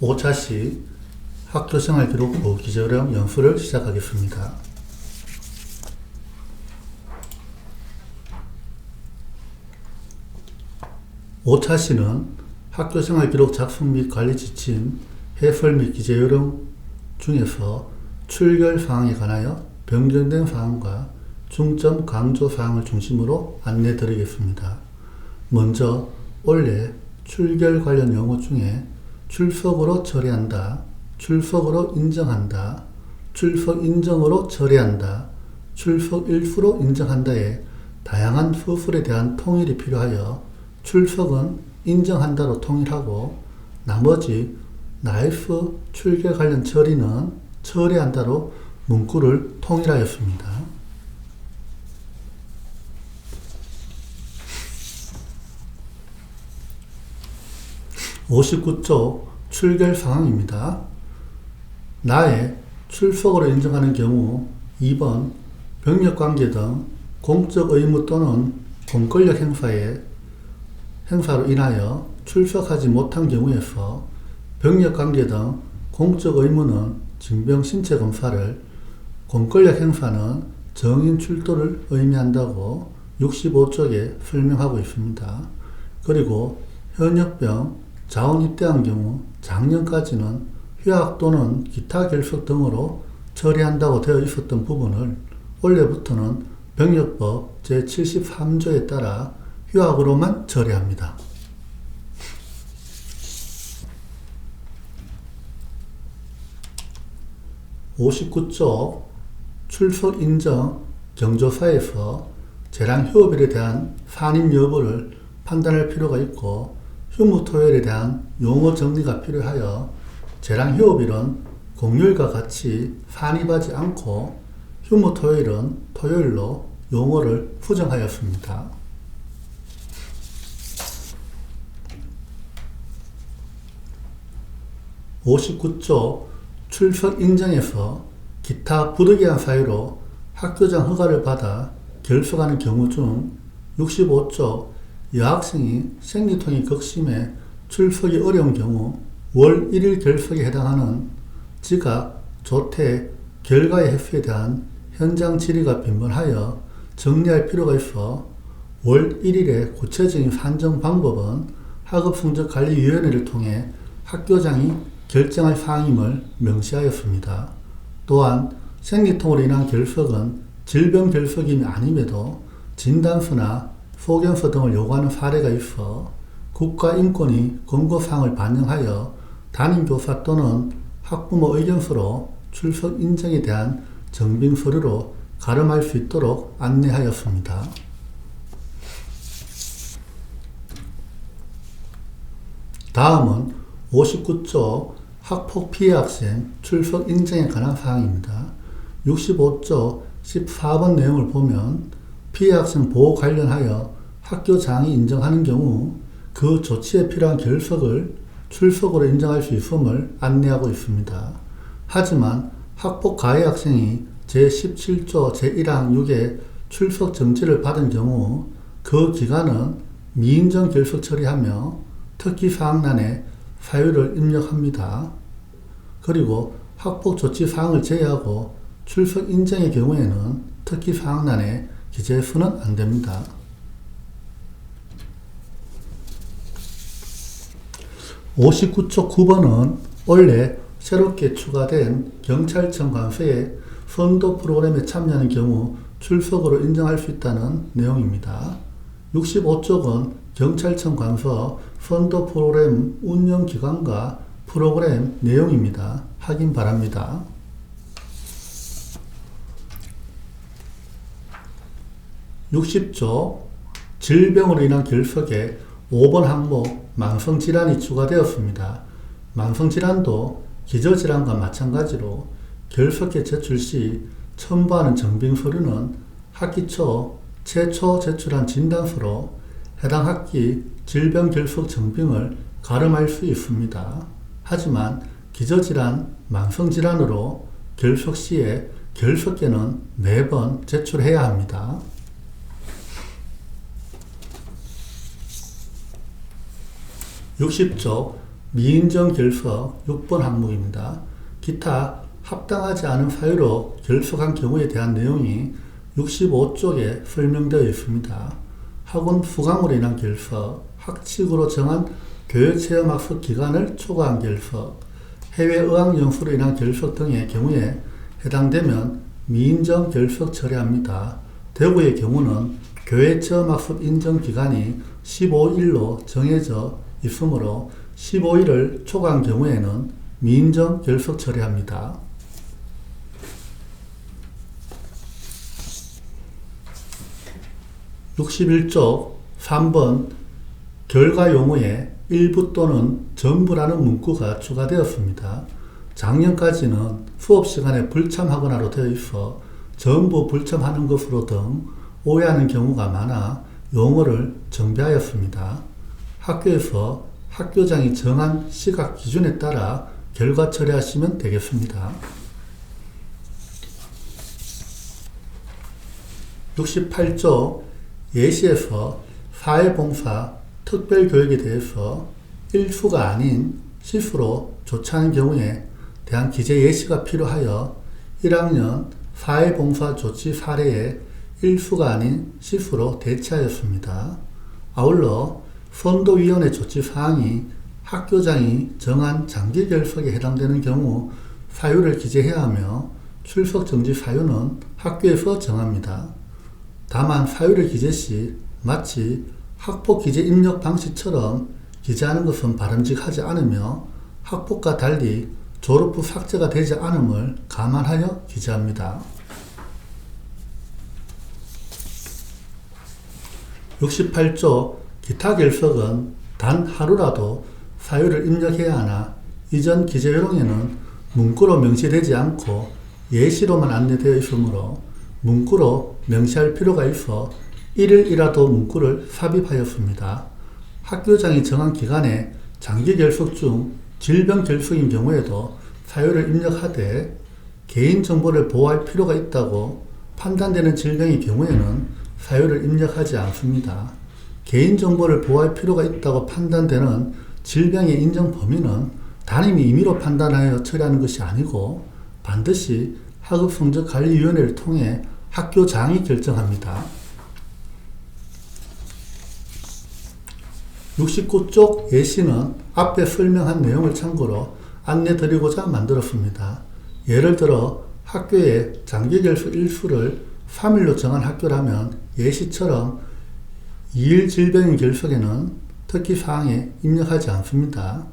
5차시 학교생활 기록부 기재활용 연수를 시작하겠습니다. (5차시는) 학교생활 기록 작성 및 관리 지침, 해설 및 기재활용 중에서 출결 사항에 관하여 변경된 사항과 중점 강조 사항을 중심으로 안내 드리겠습니다. 먼저 원래 출결 관련 용어 중에 출석으로 처리한다, 출석으로 인정한다, 출석 인정으로 처리한다, 출석 일수로 인정한다의 다양한 수술에 대한 통일이 필요하여 출석은 인정한다로 통일하고 나머지 나이스 출결 관련 처리는 처리한다로 문구를 통일하였습니다. 59쪽 출결 상황입니다. 나의 출석으로 인정하는 경우 2번 병력관계 등 공적 의무 또는 공권력 행사로 인하여 출석하지 못한 경우에서 병력관계 등 공적 의무는 징병 신체 검사를, 공권력 행사는 정인 출도를 의미한다고 65쪽에 설명하고 있습니다. 그리고 현역병 자원 입대한 경우 작년까지는 휴학 또는 기타 결석 등으로 처리한다고 되어 있었던 부분을 올해부터는 병력법 제73조에 따라 휴학으로만 처리합니다. (59쪽) 출석 인정 경조사에서 재량 휴업일에 대한 산임 여부를 판단할 필요가 있고 휴무토요일에 대한 용어 정리가 필요하여 재량 휴업일은 공휴일과 같이 산입하지 않고 휴무토요일은 토요일로 용어를 수정하였습니다. (59쪽) 출석 인정에서 기타 부득이한 사유로 학교장 허가를 받아 결석하는 경우 중 65쪽 여학생이 생리통이 극심해 출석이 어려운 경우 월 1일 결석에 해당하는 지각, 조퇴, 결과의 횟수에 대한 현장 질의가 빈번하여 정리할 필요가 있어 월 1일의 구체적인 산정 방법은 학업성적관리위원회를 통해 학교장이 결정할 사항임을 명시하였습니다. 또한 생리통으로 인한 결석은 질병 결석이 아님에도 진단서나 소견서 등을 요구하는 사례가 있어 국가인권위 권고사항을 반영하여 담임교사 또는 학부모 의견서로 출석 인정에 대한 정빙 서류로 가름할 수 있도록 안내하였습니다. 다음은 59쪽 학폭 피해 학생 출석 인정에 관한 사항입니다. 65쪽 14번 내용을 보면 피해 학생 보호 관련하여 학교장이 인정하는 경우 그 조치에 필요한 결석을 출석으로 인정할 수 있음을 안내하고 있습니다. 하지만 학폭 가해 학생이 제17조 제1항 6의 출석 정지를 받은 경우 그 기간은 미인정 결석 처리하며 특기사항란에 사유를 입력합니다. 그리고 학폭 조치 사항을 제외하고 출석 인정의 경우에는 특기사항란에 기재해서는 안됩니다. 59쪽 9번은 원래 새롭게 추가된 경찰청 관서의 선도 프로그램에 참여하는 경우 출석으로 인정할 수 있다는 내용입니다. 65쪽은 경찰청 관서 선도 프로그램 운영 기간과 프로그램 내용입니다. 확인 바랍니다. 60조 질병으로 인한 결석에 5번 항목 만성질환이 추가되었습니다. 만성질환도 기저질환과 마찬가지로 결석에 제출 시 첨부하는 정빙 서류는 학기 초 최초 제출한 진단서로 해당 학기 질병 결석 정빙을 가름할 수 있습니다. 하지만 기저질환, 만성질환으로 결석 시에 결석계는 매번 제출해야 합니다. 60조 미인정 결석 6번 항목입니다. 기타 합당하지 않은 사유로 결석한 경우에 대한 내용이 65쪽에 설명되어 있습니다. 학원 수강으로 인한 결석, 학칙으로 정한 교육체험학습 기간을 초과한 결석, 해외 어학연수로 인한 결석 등의 경우에 해당되면 미인정 결석 처리합니다. 대구의 경우는 교회체험학습 인정기간이 15일로 정해져 있으므로 15일을 초과한 경우에는 미인정 결석 처리합니다. 61쪽 3번 결과 용어에 일부 또는 전부라는 문구가 추가되었습니다. 작년까지는 수업시간에 불참하거나로 되어 있어 전부 불참하는 것으로 등 오해하는 경우가 많아 용어를 정비하였습니다. 학교에서 학교장이 정한 시각 기준에 따라 결과 처리하시면 되겠습니다. 68조 예시에서 사회봉사 특별교육에 대해서 일수가 아닌 실수로 조치하는 경우에 대한 기재 예시가 필요하여 1학년 사회봉사 조치 사례에 일수가 아닌 실수로 대체하였습니다. 아울러 선도위원회 조치 사항이 학교장이 정한 장기 결석에 해당되는 경우 사유를 기재해야 하며 출석 정지 사유는 학교에서 정합니다. 다만 사유를 기재 시 마치 학폭 기재 입력 방식처럼 기재하는 것은 바람직하지 않으며 학폭과 달리 졸업 후 삭제가 되지 않음을 감안하여 기재합니다. 68조 기타 결석은 단 하루라도 사유를 입력해야 하나 이전 기재 요령에는 문구로 명시되지 않고 예시로만 안내되어 있으므로 문구로 명시할 필요가 있어 1일이라도 문구를 삽입하였습니다. 학교장이 정한 기간에 장기 결석 중 질병 결석인 경우에도 사유를 입력하되 개인정보를 보호할 필요가 있다고 판단되는 질병의 경우에는 사유를 입력하지 않습니다. 개인정보를 보호할 필요가 있다고 판단되는 질병의 인정 범위는 담임이 임의로 판단하여 처리하는 것이 아니고 반드시 학업성적관리위원회를 통해 학교장이 결정합니다. 69쪽 예시는 앞에 설명한 내용을 참고로 안내드리고자 만들었습니다. 예를 들어 학교에 장기결석 일수를 3일로 정한 학교라면 예시처럼 2일 질병인 결석에는 특기사항에 입력하지 않습니다.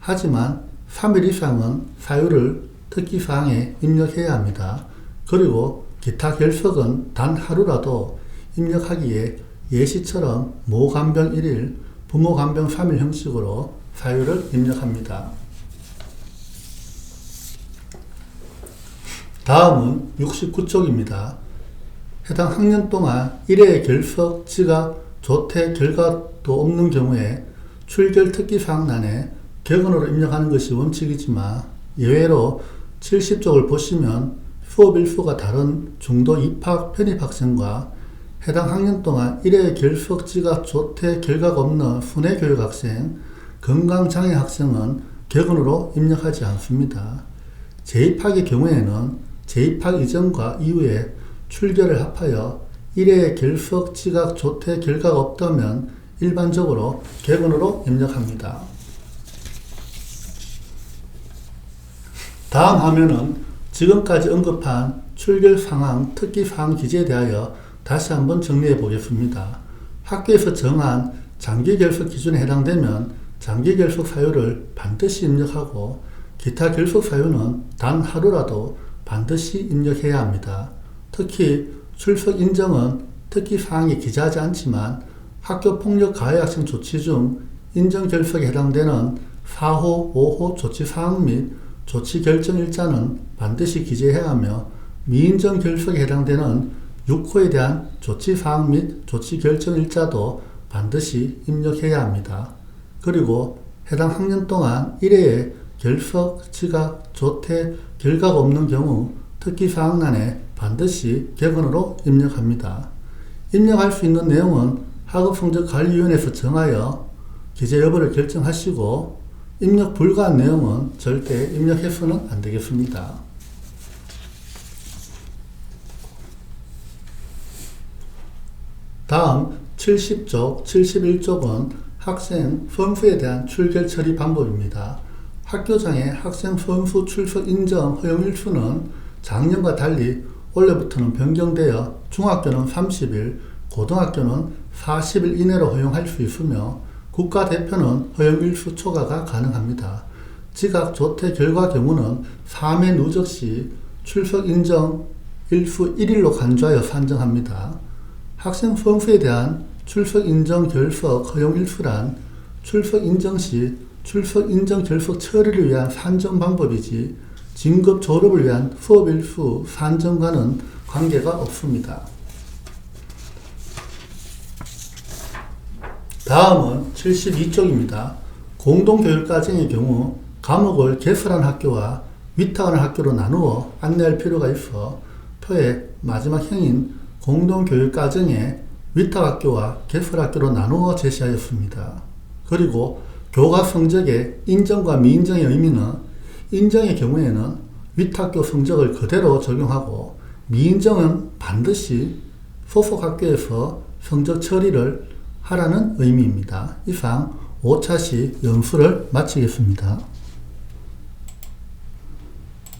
하지만 3일 이상은 사유를 특기사항에 입력해야 합니다. 그리고 기타 결석은 단 하루라도 입력하기에 예시처럼 모간병 1일, 부모간병 3일 형식으로 사유를 입력합니다. 다음은 69쪽입니다. 해당 학년 동안 1회의 결석, 지각, 조퇴 결과도 없는 경우에 출결 특기사항란에 격언으로 입력하는 것이 원칙이지만 예외로 70쪽을 보시면 수업 일수가 다른 중도 입학 편입학생과 해당 학년 동안 1회 결석, 지각, 조퇴 결과가 없는 순회교육 학생, 건강장애 학생은 격언으로 입력하지 않습니다. 재입학의 경우에는 재입학 이전과 이후에 출결을 합하여 1회 결석, 지각, 조퇴 결과가 없다면 일반적으로 격언으로 입력합니다. 다음 화면은 지금까지 언급한 출결 상황, 특기 사항 기재에 대하여 다시 한번 정리해 보겠습니다. 학교에서 정한 장기 결석 기준에 해당되면 장기 결석 사유를 반드시 입력하고 기타 결석 사유는 단 하루라도 반드시 입력해야 합니다. 특히 출석 인정은 특기 사항에 기재하지 않지만 학교 폭력 가해 학생 조치 중 인정 결석에 해당되는 4호, 5호 조치 사항 및 조치 결정 일자는 반드시 기재해야 하며 미인정 결석에 해당되는 6호에 대한 조치 사항 및 조치 결정 일자도 반드시 입력해야 합니다. 그리고 해당 학년 동안 1회에 결석, 지각, 조퇴 결과가 없는 경우 특기사항란에 반드시 격언으로 입력합니다. 입력할 수 있는 내용은 학업성적관리위원회에서 정하여 기재 여부를 결정하시고 입력 불가한 내용은 절대 입력해서는 안 되겠습니다. 다음 70쪽, 71쪽은 학생 선수에 대한 출결 처리 방법입니다. 학교장의 학생 선수 출석 인정 허용일수는 작년과 달리 올해부터는 변경되어 중학교는 30일, 고등학교는 40일 이내로 허용할 수 있으며 국가대표는 허용일수 초과가 가능합니다. 지각 조퇴 결과 경우는 3회 누적 시 출석 인정 일수 1일로 간주하여 산정합니다. 학생 선수에 대한 출석 인정 결석 허용 일수란 출석 인정 시 출석 인정 결석 처리를 위한 산정 방법이지 진급 졸업을 위한 수업 일수 산정과는 관계가 없습니다. 다음은 72쪽입니다. 공동교육과정의 경우 과목을 개설한 학교와 위탁하는 학교로 나누어 안내할 필요가 있어 표의 마지막 형인 공동교육과정에 위탁학교와 개설학교로 나누어 제시하였습니다. 그리고 교과 성적의 인정과 미인정의 의미는 인정의 경우에는 위탁학교 성적을 그대로 적용하고 미인정은 반드시 소속 학교에서 성적 처리를 하라는 의미입니다. 이상 5차시 연수를 마치겠습니다.